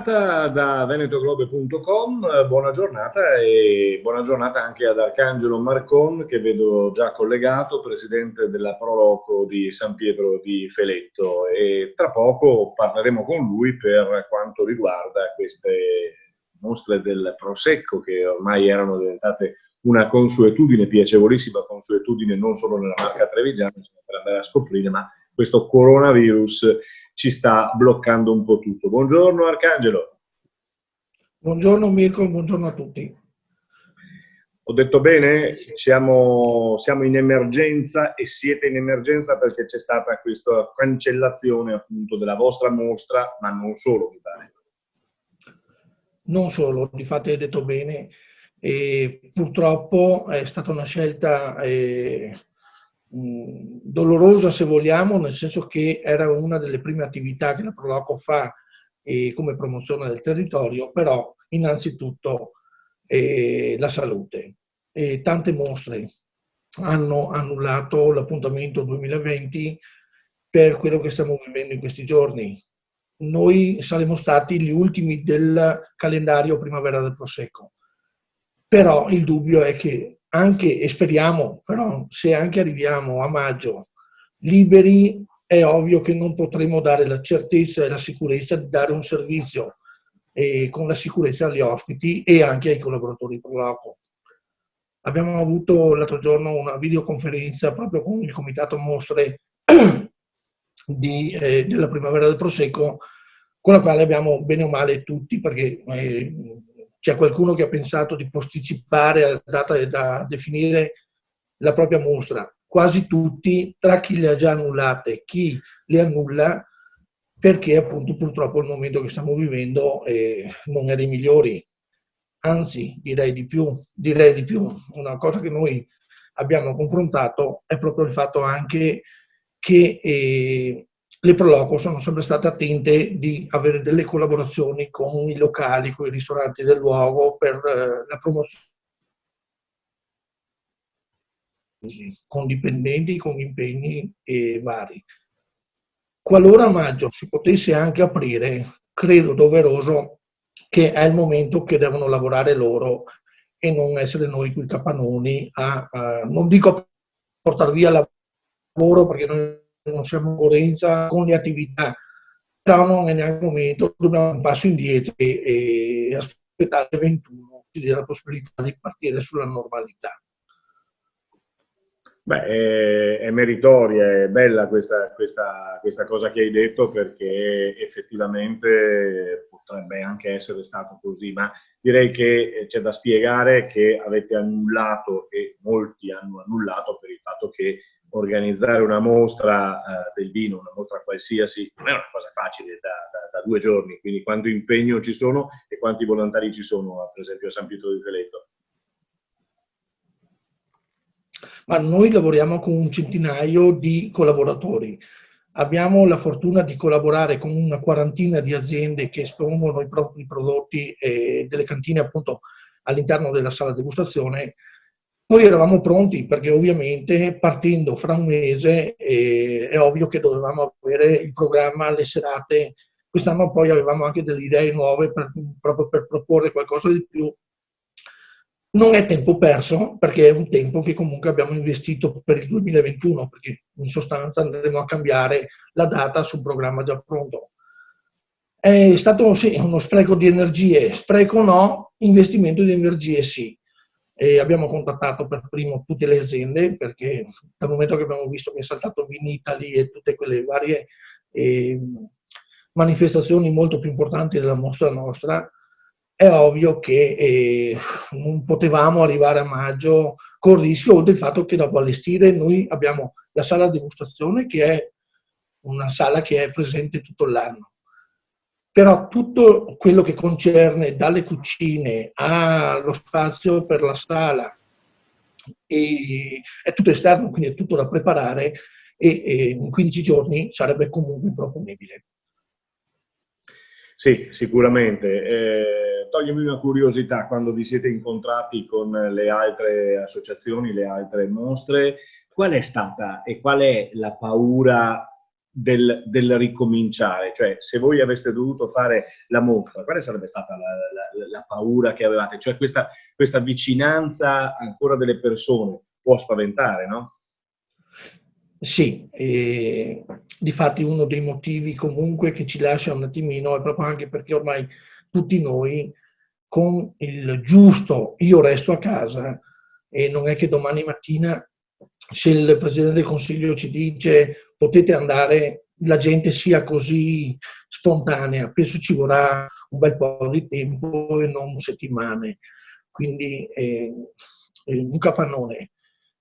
giornata da venetoglobe.com, buona giornata e buona giornata anche ad Arcangelo Marcon, che vedo già collegato, presidente della Proloco di San Pietro di Feletto, e tra poco parleremo con lui per quanto riguarda queste mostre del Prosecco che ormai erano diventate una consuetudine, piacevolissima consuetudine non solo nella Marca Trevigiana, per andare a scoprire, ma questo coronavirus ci sta bloccando un po' tutto. Buongiorno Arcangelo. Buongiorno Mirko, buongiorno a tutti. Ho detto bene? Siamo in emergenza e siete in emergenza perché c'è stata questa cancellazione appunto della vostra mostra, ma non solo, mi pare. Non solo, difatti hai detto bene, purtroppo è stata una scelta dolorosa se vogliamo, nel senso che era una delle prime attività che la Proloco fa come promozione del territorio, però innanzitutto la salute. Tante mostre hanno annullato l'appuntamento 2020 per quello che stiamo vivendo in questi giorni. Noi saremo stati gli ultimi del calendario Primavera del Prosecco, però il dubbio è che anche, e speriamo, però se anche arriviamo a maggio liberi, è ovvio che non potremo dare la certezza e la sicurezza di dare un servizio con la sicurezza agli ospiti e anche ai collaboratori Proloco. Abbiamo avuto l'altro giorno una videoconferenza proprio con il comitato mostre della Primavera del Prosecco, con la quale abbiamo bene o male tutti, perché c'è qualcuno che ha pensato di posticipare la data da definire la propria mostra, quasi tutti, tra chi le ha già annullate, chi le annulla, perché appunto purtroppo il momento che stiamo vivendo non è dei migliori. Anzi, direi di più. Una cosa che noi abbiamo confrontato è proprio il fatto anche che le Proloco sono sempre state attente di avere delle collaborazioni con i locali, con i ristoranti del luogo per la promozione, con dipendenti, con impegni vari. Qualora a maggio si potesse anche aprire, credo doveroso che è il momento che devono lavorare loro e non essere noi qui capannoni non dico a portare via il lavoro, perché noi non siamo in coerenza con le attività, però non è neanche il momento, dobbiamo un passo indietro e aspettare il 21, ci dia la possibilità di partire sulla normalità. Beh, è meritoria, è bella questa cosa che hai detto, perché effettivamente potrebbe anche essere stato così, ma direi che c'è da spiegare che avete annullato, e molti hanno annullato, per il fatto che organizzare una mostra del vino, una mostra qualsiasi, non è una cosa facile da 2 giorni, quindi quanto impegno ci sono e quanti volontari ci sono, per esempio a San Pietro di Feletto? Ma noi lavoriamo con un centinaio di collaboratori. Abbiamo la fortuna di collaborare con una quarantina di aziende che espongono i propri prodotti delle cantine appunto all'interno della sala degustazione. Noi eravamo pronti perché ovviamente partendo fra un mese è ovvio che dovevamo avere il programma, le serate. Quest'anno poi avevamo anche delle idee nuove proprio per proporre qualcosa di più. Non è tempo perso, perché è un tempo che comunque abbiamo investito per il 2021, perché in sostanza andremo a cambiare la data su un programma già pronto. È stato sì, uno spreco di energie, spreco no, investimento di energie sì. Abbiamo contattato per primo tutte le aziende, perché dal momento che abbiamo visto che è saltato Vinitaly e tutte quelle varie manifestazioni molto più importanti della mostra nostra, è ovvio che non potevamo arrivare a maggio col rischio del fatto che dopo allestire noi abbiamo la sala degustazione, che è una sala che è presente tutto l'anno. Però tutto quello che concerne dalle cucine allo spazio per la sala è tutto esterno, quindi è tutto da preparare e in 15 giorni sarebbe comunque improponibile. Sì, sicuramente. Toglimi una curiosità: quando vi siete incontrati con le altre associazioni, le altre mostre, qual è stata e qual è la paura del ricominciare? Cioè, se voi aveste dovuto fare la mostra, quale sarebbe stata la paura che avevate? Cioè, questa vicinanza ancora delle persone può spaventare, no? Sì, difatti uno dei motivi comunque che ci lascia un attimino è proprio anche perché ormai tutti noi con il giusto io resto a casa e non è che domani mattina se il Presidente del Consiglio ci dice potete andare, la gente sia così spontanea, penso ci vorrà un bel po' di tempo e non settimane. Quindi un capannone,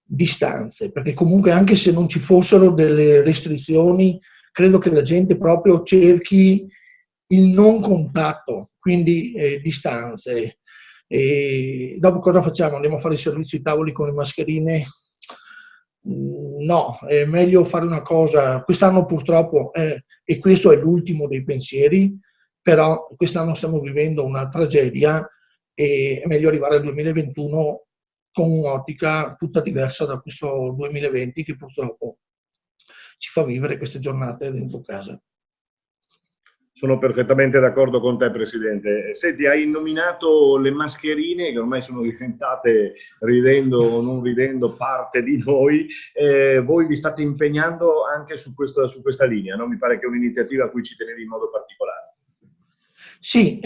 distanze, perché comunque anche se non ci fossero delle restrizioni, credo che la gente proprio cerchi il non contatto, quindi distanze. E dopo cosa facciamo? Andiamo a fare i servizi ai tavoli con le mascherine? No, è meglio fare una cosa. Quest'anno purtroppo, e questo è l'ultimo dei pensieri, però quest'anno stiamo vivendo una tragedia e è meglio arrivare al 2021 con un'ottica tutta diversa da questo 2020 che purtroppo ci fa vivere queste giornate dentro casa. Sono perfettamente d'accordo con te, Presidente. Senti, hai nominato le mascherine che ormai sono diventate, ridendo o non ridendo, parte di noi. Voi vi state impegnando anche su questa linea, no? Mi pare che è un'iniziativa a cui ci tenevi in modo particolare. Sì,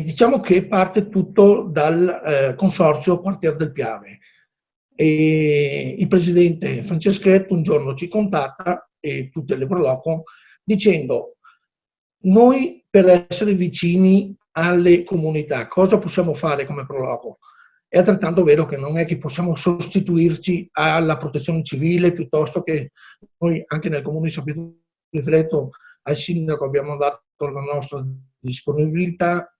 diciamo che parte tutto dal consorzio Quartier del Piave. Il presidente Franceschetto un giorno ci contatta, e tutte le Proloco, dicendo noi per essere vicini alle comunità, cosa possiamo fare come Proloco? È altrettanto vero che non è che possiamo sostituirci alla protezione civile, piuttosto che noi anche nel comune di San Pietro di Fleto al sindaco abbiamo dato la nostra disponibilità.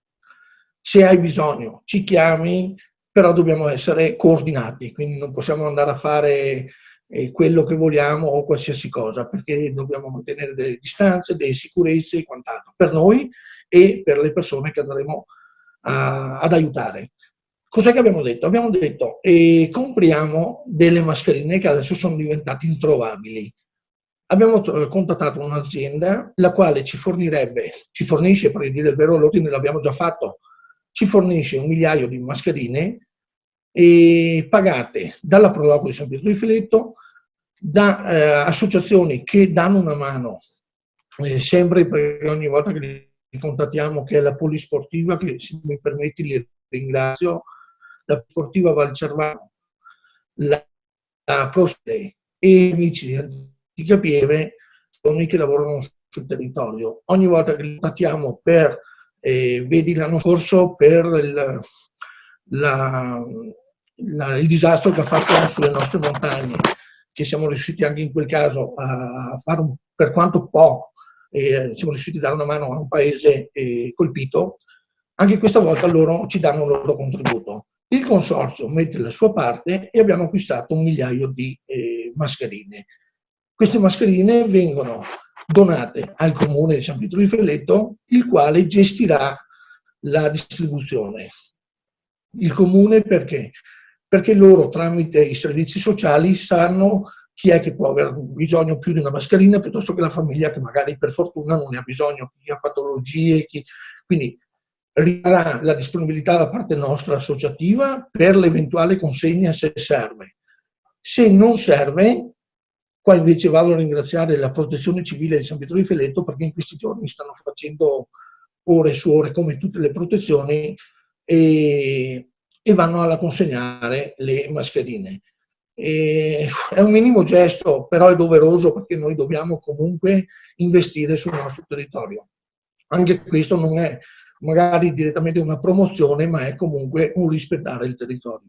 Se hai bisogno ci chiami, però dobbiamo essere coordinati, quindi non possiamo andare a fare quello che vogliamo o qualsiasi cosa, perché dobbiamo mantenere delle distanze, delle sicurezze e quant'altro, per noi e per le persone che andremo ad aiutare. Cos'è che abbiamo detto? Abbiamo detto compriamo delle mascherine che adesso sono diventate introvabili. Abbiamo contattato un'azienda la quale ci fornisce, per dire il vero, l'ordine l'abbiamo già fatto, ci fornisce 1 migliaio di mascherine pagate dalla Proloco di San Pietro di Filetto, da associazioni che danno una mano, sempre perché ogni volta che li contattiamo, che è la Polisportiva, che se mi permetti li ringrazio, la Sportiva Valcervano, la Prospe e amici di Antica Pieve, sono che lavorano sul territorio. Ogni volta che li contattiamo per, vedi l'anno scorso, per il disastro che ha fatto sulle nostre montagne, che siamo riusciti anche in quel caso a fare per quanto po', siamo riusciti a dare una mano a un paese colpito, anche questa volta loro ci danno il loro contributo. Il consorzio mette la sua parte e abbiamo acquistato 1 migliaio di mascherine. Queste mascherine vengono donate al comune di San Pietro di Felletto, il quale gestirà la distribuzione. Il comune perché? Perché loro tramite i servizi sociali sanno chi è che può aver bisogno più di una mascherina piuttosto che la famiglia che magari per fortuna non ne ha bisogno, chi ha patologie, quindi rimarrà la disponibilità da parte nostra associativa per l'eventuale consegna se serve. Se non serve, qua invece vado a ringraziare la Protezione Civile di San Pietro di Feletto perché in questi giorni stanno facendo ore su ore come tutte le protezioni e vanno a consegnare le mascherine. È un minimo gesto, però è doveroso perché noi dobbiamo comunque investire sul nostro territorio. Anche questo non è magari direttamente una promozione, ma è comunque un rispettare il territorio.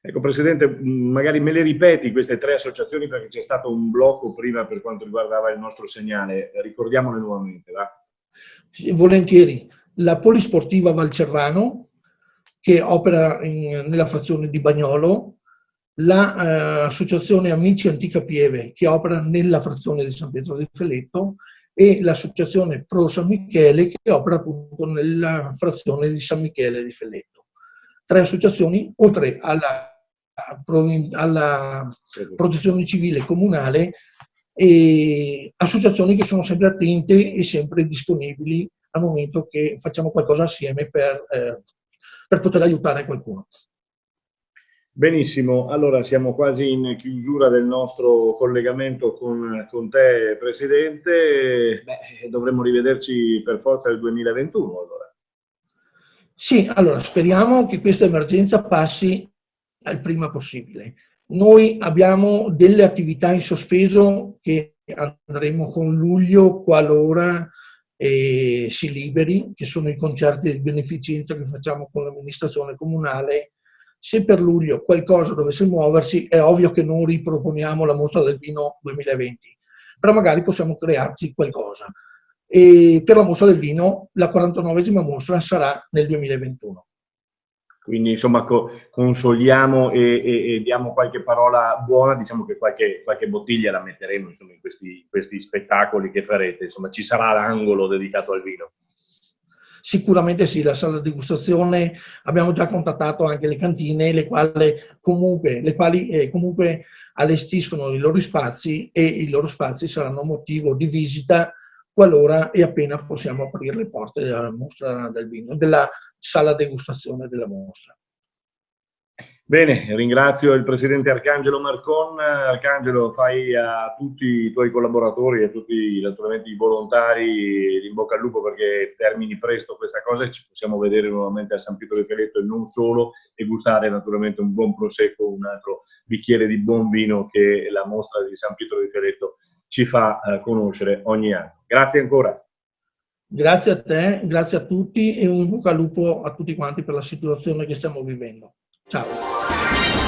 Ecco, Presidente, magari me le ripeti queste 3 associazioni perché c'è stato un blocco prima per quanto riguardava il nostro segnale, ricordiamole nuovamente, va? Sì, volentieri. La Polisportiva Valcervano, che opera nella frazione di Bagnolo, l'associazione Amici Antica Pieve, che opera nella frazione di San Pietro del Feletto, e l'associazione Pro San Michele, che opera appunto nella frazione di San Michele di Feletto. 3 associazioni, oltre alla protezione civile comunale, e associazioni che sono sempre attente e sempre disponibili al momento che facciamo qualcosa assieme per poter aiutare qualcuno. Benissimo, allora siamo quasi in chiusura del nostro collegamento con te, Presidente. Beh, dovremmo rivederci per forza nel 2021 allora. Sì, allora speriamo che questa emergenza passi il prima possibile. Noi abbiamo delle attività in sospeso che andremo con luglio qualora si liberi, che sono i concerti di beneficenza che facciamo con l'amministrazione comunale. Se per luglio qualcosa dovesse muoversi, è ovvio che non riproponiamo la mostra del vino 2020, però magari possiamo crearci qualcosa. E per la mostra del vino, la 49esima mostra sarà nel 2021. Quindi insomma consoliamo e diamo qualche parola buona, diciamo che qualche bottiglia la metteremo insomma, in questi spettacoli che farete, insomma ci sarà l'angolo dedicato al vino. Sicuramente sì, la sala di degustazione, abbiamo già contattato anche le cantine, le quali comunque allestiscono i loro spazi e i loro spazi saranno motivo di visita qualora e appena possiamo aprire le porte della mostra del vino, della sala degustazione della mostra. Bene, ringrazio il Presidente Arcangelo Marcon. Arcangelo, fai a tutti i tuoi collaboratori e a tutti naturalmente i volontari in bocca al lupo perché termini presto questa cosa e ci possiamo vedere nuovamente a San Pietro di Feletto e non solo, e gustare naturalmente un buon prosecco, un altro bicchiere di buon vino che la mostra di San Pietro di Feletto ci fa conoscere ogni anno. Grazie ancora. Grazie a te, grazie a tutti e un in bocca al lupo a tutti quanti per la situazione che stiamo vivendo. Ciao.